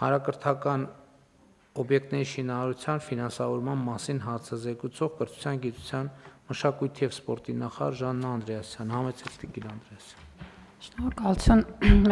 Հանրակրթական օբյեկտների շինարարության ֆինանսավորման մասին հարցազեկուցող կրթության, գիտության, մշակույթի և սպորտի նախարար Ժաննա Անդրեասյան, համեցեք Տիկին Անդրեասյան։ Շնորհակալություն,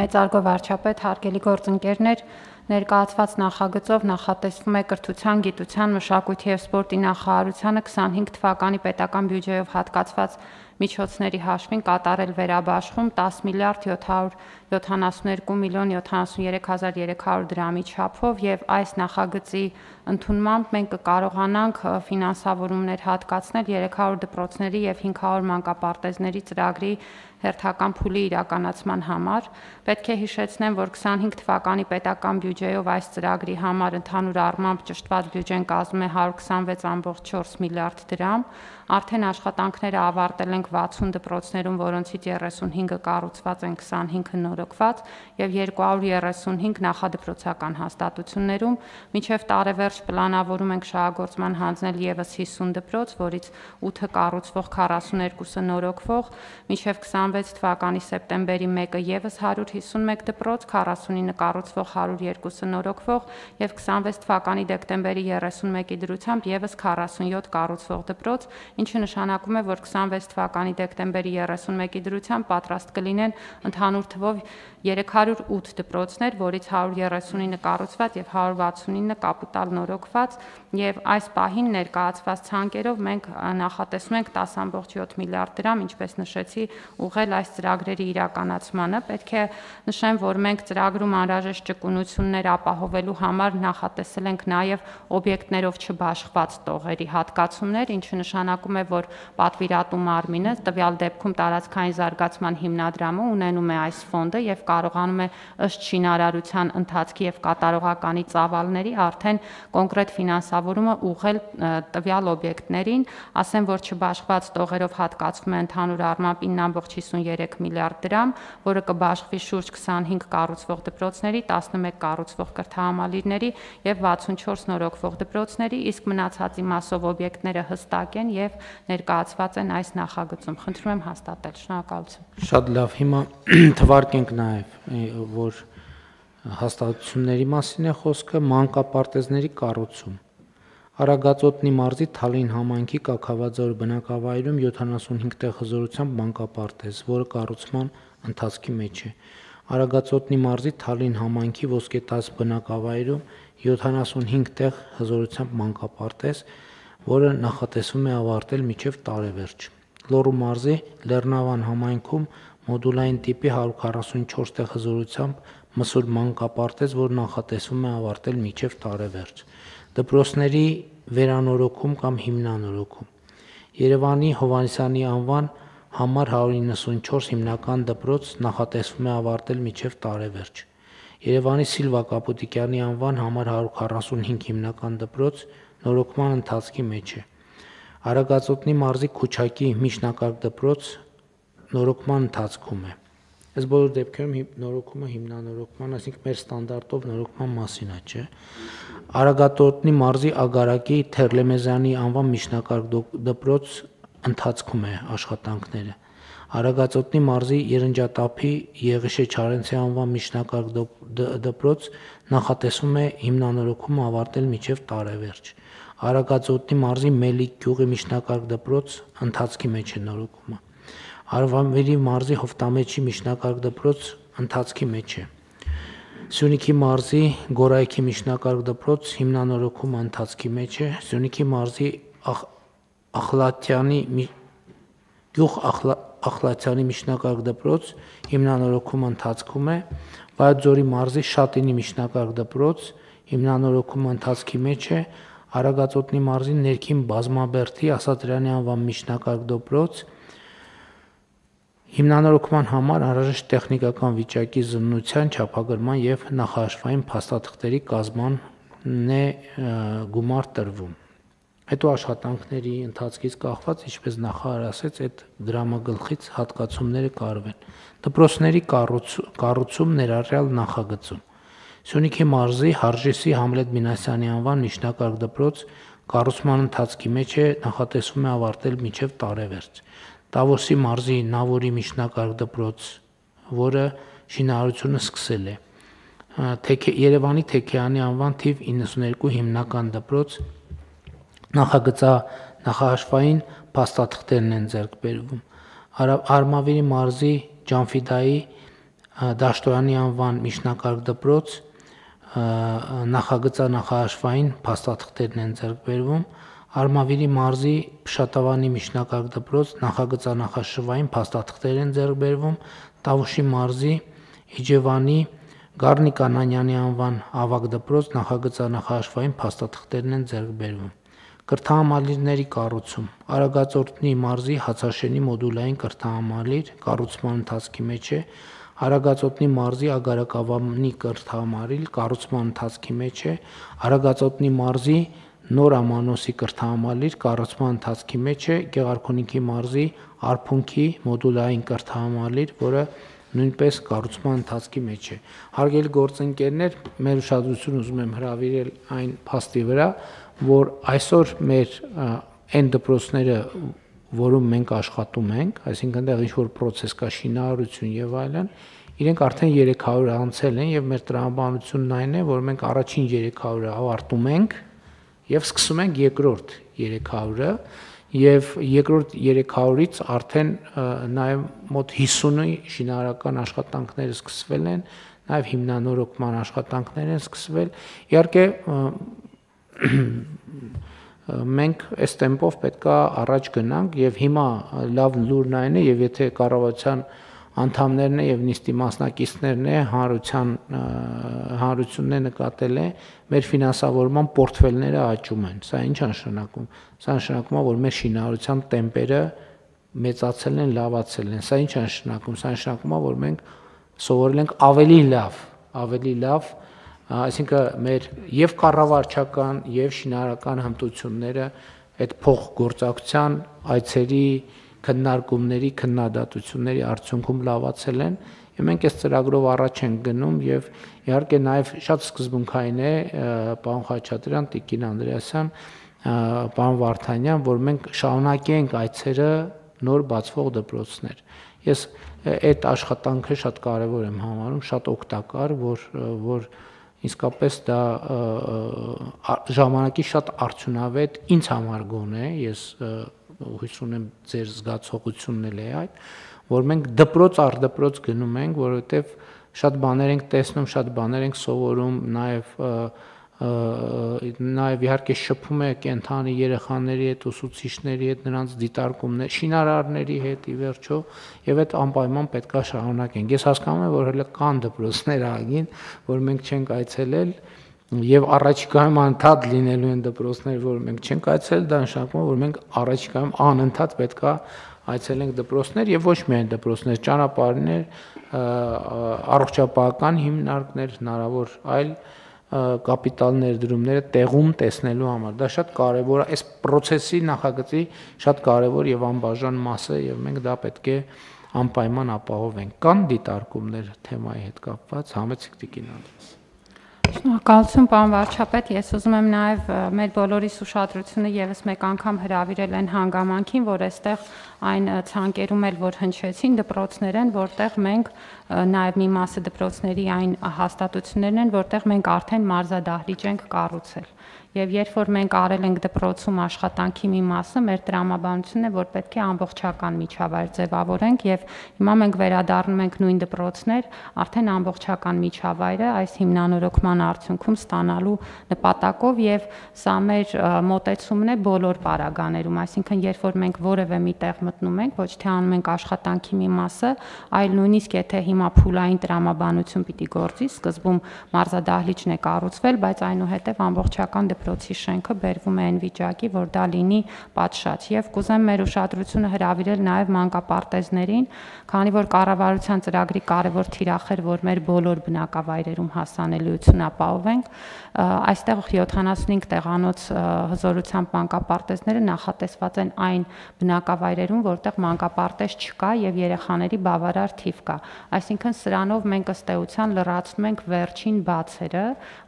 մեծարգո վարչապետ, հարգելի գործընկերներ, ներկայացված նախագծով նախատեսվում է կրթության, գիտության, մշակույթի և սպորտի նախարարությանը 25 թվականի պետական բյուջեով հատկացված միջոցների հաշվին կատարել վերաբաշխում 10 միլիարդ 772 միլիոն 73,300 դրամի չափով և այս նախագծի ընդունմամբ մենք կկարողանանք ֆինանսավորումներ հատկացնել 300 դպրոցների և 500 մանկապարտեզների ծրագրի հերթական փուլի իրականացման համար։ Պետք է հիշեցնեմ, որ 25 թվականի պետական բյուջեով այս ծրագրի համար ընդհանուր առմամբ ճշտված բյուջեն կազմում է 126,4 միլիարդ դրամ։ Արդեն աշխատանքները ավարտել ենք 60 դպրոցներում, որոնցից 35-ը կառուցված են, 25-ը նորոգված և 235 նախադպրոցական հաստատություններում։ Մինչև տարեվերջ պլանավորում ենք շահագործման հանձնել ևս 50 դպրոց, որից 8-ը կառուցվող, 42-ը նորոգվող, մինչև 26 թվականի սեպտեմբերի 1-ը ևս 151 դպրոց, 49-ը կառուցվող, 102-ը նորոգվող և 26 թվականի դեկտեմբերի 31-ի դրությամբ ևս 47 կառուցվող դպրոց, ինչը նշանակում է, որ 26 թվականի դեկտեմբերի 31-ի դրությամբ պատրաստ կլինեն ընդհանուր թվով 308 դպրոցներ, որից 139 կառուցված և 169 կապիտալ նորոգված, և այս պահին ներկայացված ցանկերով մենք նախատեսում ենք 10,7 միլիարդ դրամ, ինչպես նշեցի, ուղղել այս ծրագրերի իրականացմանը։ Պետք է նշեմ, որ մենք ծրագրում անհրաժեշտ ճկունություններ ապահովելու համար նախատեսել ենք նաև օբյեկտներով չբաշխված տողերի հատկացումներ, ինչը նշանակում է, որ պատվիրատու մարմինը, տվյալ դեպքում տարածքային զարգացման հիմնադրամը ունենում է այս ֆոնդը և կարողանում է ըստ շինարարության ընթացքի և կատարողականի ծավալների արդեն կոնկրետ ֆինանսավորումը ուղղել տվյալ օբյեկտներին, ասեմ, որ չբաշխված տողերով հատկացվում է ընդհանուր առմամբ 9,53 միլիարդ դրամ, որը կբաշխվի շուրջ 25 կառուցվող դպրոցների, 11 կառուցվող կրթահամալիրների և 64 նորոգվող դպրոցների, իսկ մնացածի մասով օբյեկտները հստակ են և ներկայացված են այս նախագծում։ Խնդրում եմ հաստատել։ Շնորհակալություն։ Շատ լավ, հիմա թվարկենք նաև, որ հաստատությունների մասին է խոսքը, մանկապարտեզների կառուցում։ Արագածոտնի մարզի Թալին համայնքի Կաքավաձոր բնակավայրում 75 տեղ հզորությամբ մանկապարտեզ, որը կառուցման ընթացքի մեջ է։ Արագածոտնի մարզի Թալին համայնքի Ոսկետաց բնակավայրում 75 տեղ հզորությամբ մանկապարտեզ, որը նախատեսվում է ավարտել մինչև տարեվերջ։ Լոռու մարզի Լեռնավան համայնքում մոդուլային տիպի 144 տեղ հզորությամբ մսուր մանկապարտեզ, որ նախատեսվում է ավարտել մինչև տարեվերջ։ Դպրոցների վերանորոգում կամ հիմնանորոգում։ Երևանի Հովհաննիսյանի անվան համար 194 հիմնական դպրոց նախատեսվում է ավարտել մինչև տարեվերջ։ Երևանի Սիլվա Կապուտիկյանի անվան համար 145 հիմնական դպրոց նորոգման ընթացքի մեջ է։ Արագածոտնի մարզի Քուչակի միջնակարգ դպրոց նորոգման ընթացքում է։ Այս բոլոր դեպքերում նորոգումը հիմնանորոգման, այսինքն մեր ստանդարտով նորոգման մասին է, չէ։ Արագածոտնի մարզի Ագարակի Թերլեմեզյանի անվան միջնակարգ դպրոց ընթացքում է աշխատանքները։ Արագածոտնի մարզի Երնջատափի Եղիշե Չարենցի անվան միջնակարգ դպրոց նախատեսվում է հիմնանորոգումը ավարտել մինչև տարեվերջ։ Արագածոտնի մարզի Մելիք գյուղի միջնակարգ դպրոց ընթացքի մեջ է նորոգումը։ Արվամերի մարզի Հովտամեջի միջնակարգ դպրոց ընթացքի մեջ է։ Սյունիքի մարզի Գորայքի միջնակարգ դպրոց հիմնանորոգումը ընթացքի մեջ է։ Սյունիքի մարզի Ախլատյանի միջնակարգ դպրոց հիմնանորոգումը ընթացքում է։ Վայոց մարզի Շատինի միջնակարգ դպրոց հիմնանորոգումը ընթացքի մեջ է։ Արագածոտնի մարզի Ներքին Բազմաբերդի Ասատրյանի անվան միջնակարգ դպրոց հիմնանորոգման համար անհրաժեշտ տեխնիկական վիճակի զննության, չափագրման և նախահաշվային փաստաթղթերի կազմման է գումար տրվում։ Հետո աշխատանքների ընթացքից կախված, ինչպես նախարարը ասեց, այդ դրամագլխից հատկացումները կարվեն։ Դպրոցների կառուցում ներառյալ նախագծում։ Սյունիքի մարզի Հարժիսի Համլետ Մինասյանի անվան միջնակարգ դպրոց կառուցման ընթացքի մեջ է, նախատեսվում է ավարտել մինչև տարեվերջ։ Տավոսի մարզի Նավորի միջնակարգ դպրոց, որը շինարարությունը սկսել է։ Երևանի Թեքեյանի անվան թիվ 92 հիմնական դպրոց նախահաշվային փաստաթղթերն են ձեռք բերվում։ Արմավիրի մարզի Ջանֆիդայի Դաշտոյանի անվան միջնակարգ դպրոց նախահաշվային փաստաթղթերն են ձեռք բերվում։ Արմավիրի մարզի Փշատավանի միջնակարգ դպրոց նախահաշվային փաստաթղթեր են ձեռք բերվում։ Տավուշի մարզի Իջևանի Գառնիկ Անանյանի անվան ավագ դպրոց նախահաշվային փաստաթղթերն են ձեռք բերվում։ Կրթահամալիրների կառուցում Արագածոտնի մարզի Հացաշենի մոդուլային կրթահամալիր կառուցման ընթացքի մեջ է։ Արագածոտնի մարզի Ագարակավանի կրթահամալիր կառուցման ընթացքի մեջ է։ Արագածոտնի մարզի Նոր Ամանոսի կրթահամալիր կառուցման ընթացքի մեջ է։ Գեղարքունիքի մարզի Արփունքի մոդուլային կրթահամալիր, որը նույնպես կառուցման ընթացքի մեջ է։ Հարգելի գործընկերներ, մեր ուշադրությունը ուզում եմ հրավիրել այն փաստի վրա, որ այսօր մեր այն դպրոցները, որում մենք աշխատում ենք, այսինքն դեռ ինչ-որ process կա, շինարարություն եւ այլն, իրենք արդեն 300 անցել են եւ մեր տրամաբանությունն այն է, որ մենք առաջին 300-ը ավարտում ենք եւ սկսում ենք երկրորդ 300-ը եւ երկրորդ 300-ից արդեն նաեւ մոտ 50-ի շինարարական աշխատանքները սկսվել են, նաեւ հիմնանորոգման աշխատանքներ են սկսվել։ Իհարկե մենք այս տեմպով պետքա առաջ գնանք եւ հիմա լավ լուրն այն է, եւ եթե կառավարության անդամներն է եւ նիստի մասնակիցներն է հանրությունն է նկատել է, մեր ֆինանսավորման պորտֆելները աճում են։ Սա ինչ նշանակում։ Սա նշանակում է, որ մեր շինարարության տեմպերը մեծացել են, լավացել են։ Սա ինչ նշանակում։ Սա նշանակում է, որ մենք սովորել ենք ավելի լավ, այսինքն մեր եւ կառավարչական եւ շինարարական հմտությունները այդ փոխգործակցության այցերի քննարկումների, քննադատությունների արդյունքում լավացել են, եւ մենք այս ծրագրով առաջ ենք գնում եւ իհարկե նաեւ շատ սկզբունքային է պարոն Խաչատրյան, Տիկին Անդրեասյան, պարոն Վարդանյան, որ մենք շարունակենք այցերը նոր բացվող դպրոցներ։ Ես այդ աշխատանքը շատ կարեւոր եմ համարում, շատ օգտակար, որ իսկապես դա ժամանակի շատ արդյունավետ ինձ համար գոնե, ես հույս ունեմ ձեր զգացողությունն էլ է այդ, որ մենք դպրոց առ դպրոց գնում ենք, որովհետև շատ բաներ ենք տեսնում, շատ բաներ ենք սովորում, նաև իհարկե շփում է կենթանի երեխաների հետ, ուսուցիչների հետ, նրանց դիտարկումներ, շինարարների հետ ի վերջո, եւ այդ անպայման պետքա շարունակենք։ Ես հասկանում եմ, որ հələ կան դպրոցներ ահագին, որ մենք չենք այցելել, եւ առաջիկայում անդադ լինելու են դպրոցներ, որ մենք չենք այցելել, դա նշանակում է, որ մենք առաջիկայում անընդհատ պետքա այցելենք դպրոցներ եւ ոչ միայն դպրոցներ, ճանապարհներ, առողջապահական հիմնարկներ, հնարավոր այլ կապիտալ ներդրումները տեղում տեսնելու համար։ Դա շատ կարեւոր է, այս process-ի նախագծի շատ կարեւոր եւ անբաժան մաս է եւ մենք դա պետք է անպայման ապահովենք։ Կան դիտարկումներ թեմայի հետ կապված, համեցիկ Տիկին Անդրեաս։ Շնորհակալություն, պարոն վարչապետ, ես ուզում եմ նաև մեր բոլորիս ուշադրությունը եւս մեկ անգամ հրավիրել այն հանգամանքին, որ այստեղ այն ցանկերում էլ որ հնչեցին դպրոցներ են, որտեղ մենք նաև մի մասը դպրոցների այն հաստատություններն են, որտեղ մենք արդեն մարզադահլիճ ենք կառուցել։ Եվ երբ որ մենք արել ենք դպրոցում աշխատանքի մի մասը, մեր տրամաբանությունն է, որ պետք է ամբողջական միջավայր ձևավորենք եւ հիմա մենք վերադառնում ենք նույն դպրոցներ, արդեն ամբողջական միջավայրը այս հիմնանորոգման արդյունքում ստանալու նպատակով եւ սա մեր մոտեցումն է բոլոր պարագաներում, այսինքն երբ որ մենք որևէ մի տեղ մտնում ենք, ոչ թե անում ենք աշխատանքի մի մասը, այլ նույնիսկ եթե հիմա փուլային տրամաբանություն պիտի գործի, սկզբում մարզադահլիճն է կառուցվել, բայց այնուհետև ամբողջական դպրոցի շենքը բերվում է այն վիճակի, որ դա լինի պատշաճ եւ կուզեմ մեր ուշադրությունը հրավիրել նաեւ մանկապարտեզներին, քանի որ կառավարության ծրագրի կարևոր թիրախ էր, որ մեր բոլոր բնակավայրերում հասանելիություն ապահովենք, այստեղ 75 տեղանոց հզորությամբ մանկապարտեզները նախատեսված են այն բնակավայրերում, դեպքում, որտեղ մանկապարտեզ չկա եւ երեխաների բավարար թիվ կա։ Այսինքն սրանով մենք ըստ էության լրացնում ենք վերջին բացերը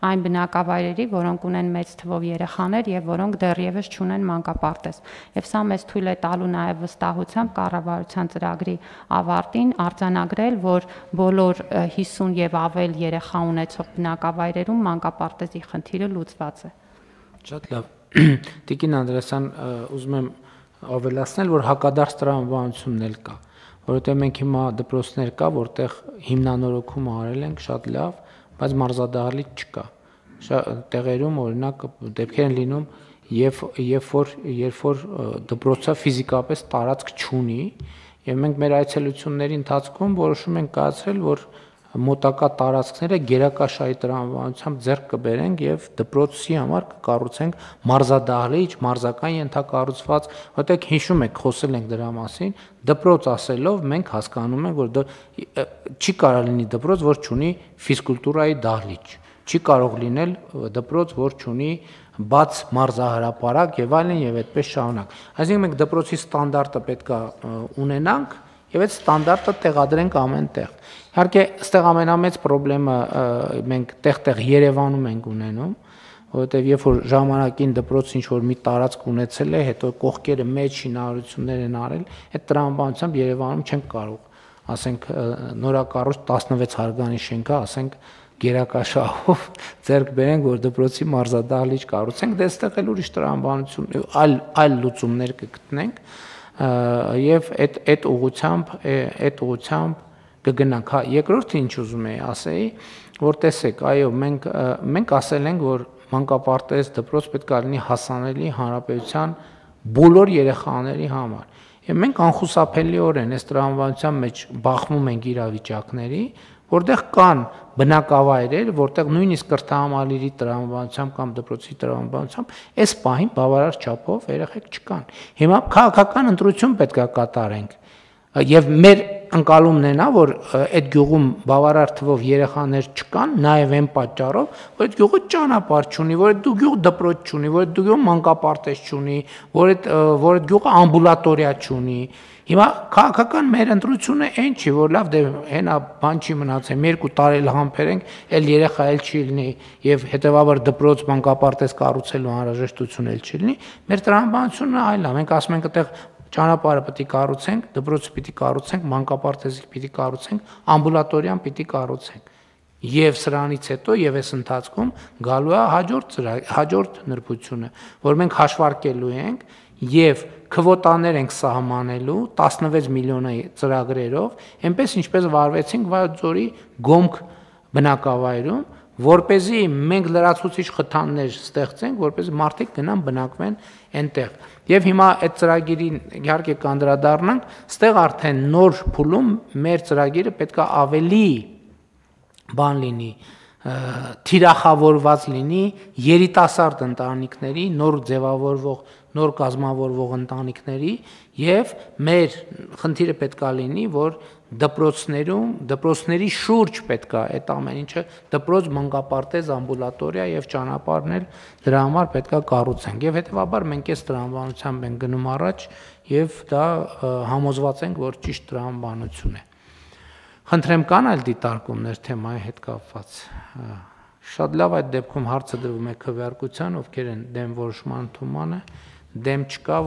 այն բնակավայրերի, որոնք ունեն մեծ թվով երեխաներ եւ որոնք դեռևս չունեն մանկապարտեզ։ Եվ սա մեզ թույլ է տալու նաեւ վստահությամբ կառավարության ծրագրի ավարտին արձանագրել, որ բոլոր 50 եւ ավել երեխա ունեցող բնակավայրերում մանկապարտեզի խնդիրը լուծված է։ Շատ լավ։ Տիկին Անդրեասյան, ուզում եմ ավելացնել, որ հակադարձ տրամաբանությունն էլ կա, որովհետեւ մենք հիմա դպրոցներ կա, որտեղ հիմնանորոգում արել ենք շատ լավ, բայց մարզադահլիճ չկա։ Տեղերում օրինակ դեպքեր են լինում, երբ որ դպրոցը ֆիզիկապես տարածք չունի, եւ մենք մեր այցելությունների ընթացքում որոշում ենք կայացրել, որ մոտակա տարածքները գերակաշարի տրամաբանությամբ ձեռք կբերենք եւ դպրոցի համար կկառուցենք մարզադահլիճ, մարզական ենթակառուցված, որտեղ հիշում եք, խոսել ենք դրա մասին, դպրոց ասելով մենք հասկանում ենք, որ չի կարող լինի դպրոց, որ չունի ֆիզկուլտուրայի դահլիճ, չի կարող լինել դպրոց, որ չունի բաց մարզահրապարակ եւ այլն եւ այդպես շարունակ։ Այսինքն մենք դպրոցի ստանդարտը պետքա ունենանք եւ այդ ստանդարտը տեղադրենք ամեն տեղ։ Իհարկե, այստեղ ամենամեծ խնդրեմը մենք տեղ-տեղ Երևանում ենք ունենում, որովհետեւ երբ որ ժամանակին դպրոցը ինչ որ մի տարածք ունեցել է, հետո կողքերը մեծ շինարարություններ են արել, այդ տրամաբանությամբ Երևանում չենք կարող, ասենք նորակառույց 16 հարգանի շենքը, ասենք գերակաշահով ձեռք բերենք, որ դպրոցի մարզադահլիճ կառուցենք, դե այստեղ էլ ուրիշ տրամաբանություն, այլ լուծումներ կգտնենք եւ այդ ուղղությամբ կգնանք։ Հա, երկրորդը ինչ ուզում եի ասեի, որ տեսեք, այո, մենք ասել ենք, որ մանկապարտեզ դպրոց պետք է լինի հասանելի հանրապետության բոլոր երեխաների համար։ Եվ մենք անխուսափելիորեն այս տրամաբանության մեջ բախվում ենք իրավիճակների, որտեղ կան բնակավայրեր, որտեղ նույնիսկ կրթահամալիրի տրամաբանությամբ կամ դպրոցի տրամաբանությամբ այս պահին բավարար չափով երեխեք չկան։ Հիմա քաղաքական ընտրություն պետք է կատարենք։ Եվ մեր ընկալումն է նա, որ այդ գյուղում բավարար թվով երեխաներ չկան, նաև այն պատճառով, որ այդ գյուղը ճանապարհ չունի, որ այդ գյուղը դպրոց չունի, որ այդ գյուղը մանկապարտեզ չունի, որ այդ գյուղը ամբուլատորիա չունի։ Հիմա քաղաքական մեր ընտրությունը այն չի, որ լավ դե հենա բան չի մնացել, 2 տարի էլ համբերենք, այլ երեխա էլ չի լինի եւ հետեւաբար դպրոց մանկապարտեզ կառուցելու անհրաժեշտություն էլ չի լինի։ Մեր տրամաբանությունը այլ է, մենք ասում ենք այդտեղ ճանապարհը պիտի կառուցենք, դպրոցը պիտի կառուցենք, մանկապարտեզը պիտի կառուցենք, ամբուլատորիան պիտի կառուցենք։ Եվ սրանից հետո եւ այս ընթացքում գալու է հաջորդ նրբությունը, որ մենք հաշվարկելու ենք եւ քվոտաներ ենք սահմանելու 16 միլիոնի ծրագրերով, այնպես ինչպես վարվեցինք Վայոց-Ձորի Գոմք բնակավայրում, որպեսզի մենք լրացուցիչ խթաններ ստեղծենք, որպեսզի մարդիկ գնան բնակվեն այնտեղ։ Եվ հիմա այդ ծրագիրին իհարկե կանդրադառնանք, ստեղ արդեն նոր փուլում մեր ծրագիրը պետք է ավելի բան լինի, թիրախավորված լինի երիտասարդ ընտանիքների, նոր ձևավորվող, նոր կազմավորվող ընտանիքների եւ մեր խնդիրը պետք է լինի, որ դպրոցների շուրջ պետք է այդ ամեն ինչը դպրոց, մանկապարտեզ, ամբուլատորիա եւ ճանապարհներ դրա համար պետք է կառուցենք եւ հետեւաբար մենք այս տրամաբանությամբ ենք գնում առաջ եւ դա համոզված ենք, որ ճիշտ տրամաբանություն է։ Խնդրեմ կան այլ դիտարկումներ թեմայի հետ կապված։ Շատ լավ, այդ դեպքում հարցը դրվում է քվեարկության, ովքեր են դեմ որոշման ընդունմանը, դեմ չկա,